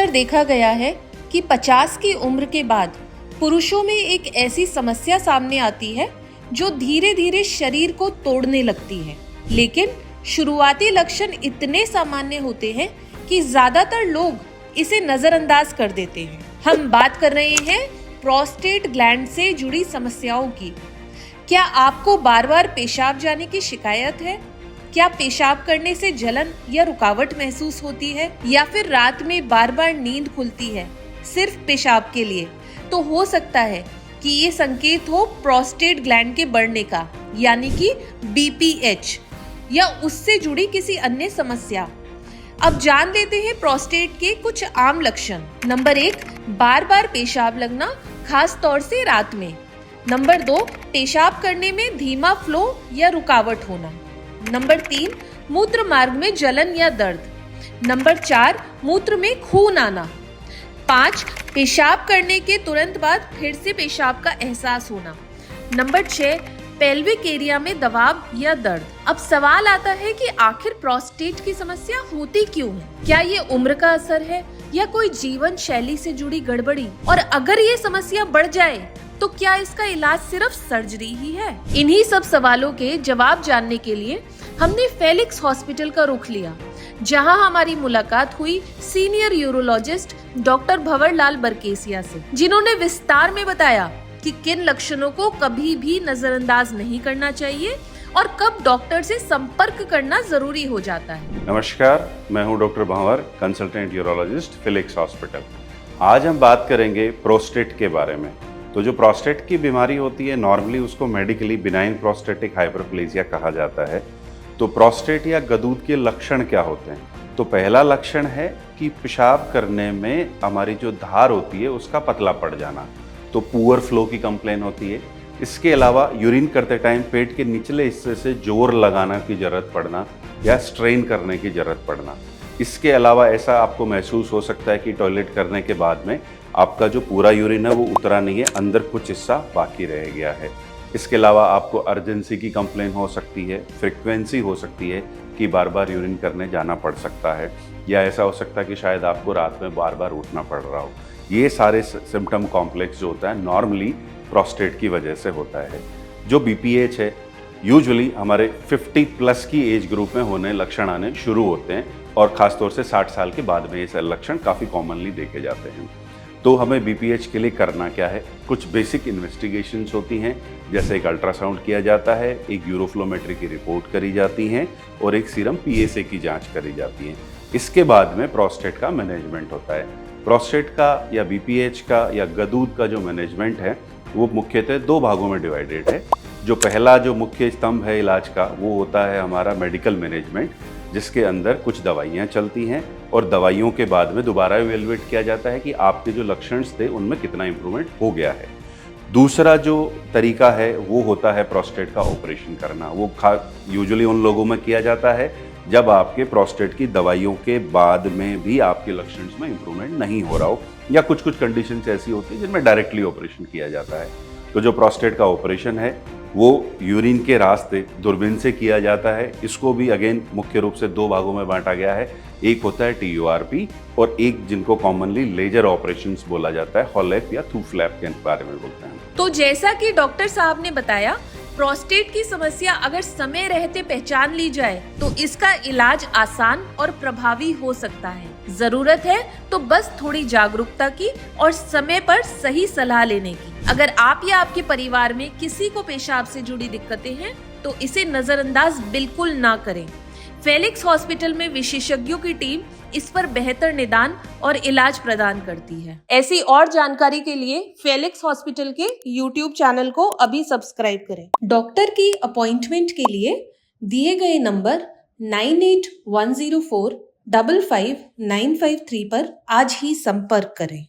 अक्सर देखा गया है कि 50 की उम्र के बाद पुरुषों में एक ऐसी समस्या सामने आती है जो धीरे धीरे शरीर को तोड़ने लगती है। लेकिन शुरुआती लक्षण इतने सामान्य होते हैं कि ज्यादातर लोग इसे नजरअंदाज कर देते हैं। हम बात कर रहे हैं प्रोस्टेट ग्लैंड से जुड़ी समस्याओं की। क्या आपको बार बार पेशाब जाने की शिकायत है? क्या पेशाब करने से जलन या रुकावट महसूस होती है, या फिर रात में बार बार नींद खुलती है सिर्फ पेशाब के लिए? तो हो सकता है कि ये संकेत हो प्रोस्टेट ग्लैंड के बढ़ने का, यानी कि BPH, या उससे जुड़ी किसी अन्य समस्या। अब जान लेते हैं प्रोस्टेट के कुछ आम लक्षण। नंबर 1, बार बार पेशाब लगना, खास तौर से रात में। नंबर 2, पेशाब करने में धीमा फ्लो या रुकावट होना। नंबर 3, मूत्र मार्ग में जलन या दर्द। नंबर 4, मूत्र में खून आना। 5, पेशाब करने के तुरंत बाद फिर से पेशाब का एहसास होना। नंबर 6, पेल्विक एरिया में दबाव या दर्द। अब सवाल आता है कि आखिर प्रोस्टेट की समस्या होती क्यों है? क्या ये उम्र का असर है या कोई जीवन शैली से जुड़ी गड़बड़ी? और अगर ये समस्या बढ़ जाए तो क्या इसका इलाज सिर्फ सर्जरी ही है? इन्हीं सब सवालों के जवाब जानने के लिए हमने फेलिक्स हॉस्पिटल का रुख लिया, जहां हमारी मुलाकात हुई सीनियर यूरोलॉजिस्ट डॉक्टर भंवरलाल बरकेसिया से, जिन्होंने विस्तार में बताया कि किन लक्षणों को कभी भी नजरअंदाज नहीं करना चाहिए और कब डॉक्टर से संपर्क करना जरूरी हो जाता है। नमस्कार, मैं हूं डॉक्टर भंवर, कंसल्टेंट यूरोलॉजिस्ट, फेलिक्स हॉस्पिटल। आज हम बात करेंगे प्रोस्टेट के बारे में। तो जो प्रोस्टेट की बीमारी होती है, नॉर्मली उसको मेडिकली बिनाइन प्रोस्टेटिक हाइपरप्लेजिया कहा जाता है। तो प्रोस्टेट या गदूद के लक्षण क्या होते हैं? तो पहला लक्षण है कि पेशाब करने में हमारी जो धार होती है उसका पतला पड़ जाना, तो पुअर फ्लो की कंप्लेन होती है। इसके अलावा यूरिन करते टाइम पेट के निचले हिस्से से जोर लगाना की जरूरत पड़ना या स्ट्रेन करने की जरूरत पड़ना। इसके अलावा ऐसा आपको महसूस हो सकता है कि टॉयलेट करने के बाद में आपका जो पूरा यूरिन है वो उतरा नहीं है, अंदर कुछ हिस्सा बाकी रह गया है। इसके अलावा आपको अर्जेंसी की कंप्लेन हो सकती है, फ्रिक्वेंसी हो सकती है कि बार बार यूरिन करने जाना पड़ सकता है, या ऐसा हो सकता है कि शायद आपको रात में बार बार उठना पड़ रहा हो। ये सारे सिम्टम कॉम्प्लेक्स जो होता है नॉर्मली प्रोस्टेट की वजह से होता है। जो BPH है यूजुअली हमारे 50+ की एज ग्रुप में होने लक्षण आने शुरू होते हैं, और ख़ासतौर से 60 साल के बाद में ये लक्षण काफ़ी कॉमनली देखे जाते हैं। तो हमें BPH के लिए करना क्या है? कुछ बेसिक इन्वेस्टिगेशंस होती हैं, जैसे एक अल्ट्रासाउंड किया जाता है, एक यूरोफ्लोमेट्री की रिपोर्ट करी जाती है, और एक सीरम PSA की जांच करी जाती है। इसके बाद में प्रोस्टेट का मैनेजमेंट होता है। प्रोस्टेट का या BPH का या गदूद का जो मैनेजमेंट है वो मुख्यतः 2 भागों में डिवाइडेड है। जो पहला जो मुख्य स्तंभ है इलाज का वो होता है हमारा मेडिकल मैनेजमेंट, जिसके अंदर कुछ दवाइयाँ चलती हैं, और दवाइयों के बाद में दोबारा इवेलुएट किया जाता है कि आपके जो लक्षण थे उनमें कितना इम्प्रूवमेंट हो गया है। दूसरा जो तरीका है वो होता है प्रोस्टेट का ऑपरेशन करना। वो यूजुअली उन लोगों में किया जाता है जब आपके प्रोस्टेट की दवाइयों के बाद में भी आपके लक्षण में इम्प्रूवमेंट नहीं हो रहा हो, या कुछ कंडीशंस ऐसी होती है जिनमें डायरेक्टली ऑपरेशन किया जाता है। तो जो प्रोस्टेट का ऑपरेशन है वो यूरिन के रास्ते दूरबीन से किया जाता है। इसको भी अगेन मुख्य रूप से 2 भागों में बांटा गया है। एक होता है TURP, और एक जिनको कॉमनली लेजर ऑपरेशंस बोला जाता है, हॉलेप या थू फ्लैप के बारे में बोलते हैं। तो जैसा कि डॉक्टर साहब ने बताया, प्रोस्टेट की समस्या अगर समय रहते पहचान ली जाए तो इसका इलाज आसान और प्रभावी हो सकता है। जरूरत है तो बस थोड़ी जागरूकता की और समय पर सही सलाह लेने की। अगर आप या आपके परिवार में किसी को पेशाब से जुड़ी दिक्कतें हैं तो इसे नजरअंदाज बिल्कुल ना करें। फेलिक्स हॉस्पिटल में विशेषज्ञों की टीम इस पर बेहतर निदान और इलाज प्रदान करती है। ऐसी और जानकारी के लिए फेलिक्स हॉस्पिटल के YouTube चैनल को अभी सब्सक्राइब करें। डॉक्टर की अपॉइंटमेंट के लिए दिए गए नंबर 9810455953 पर आज ही संपर्क करें।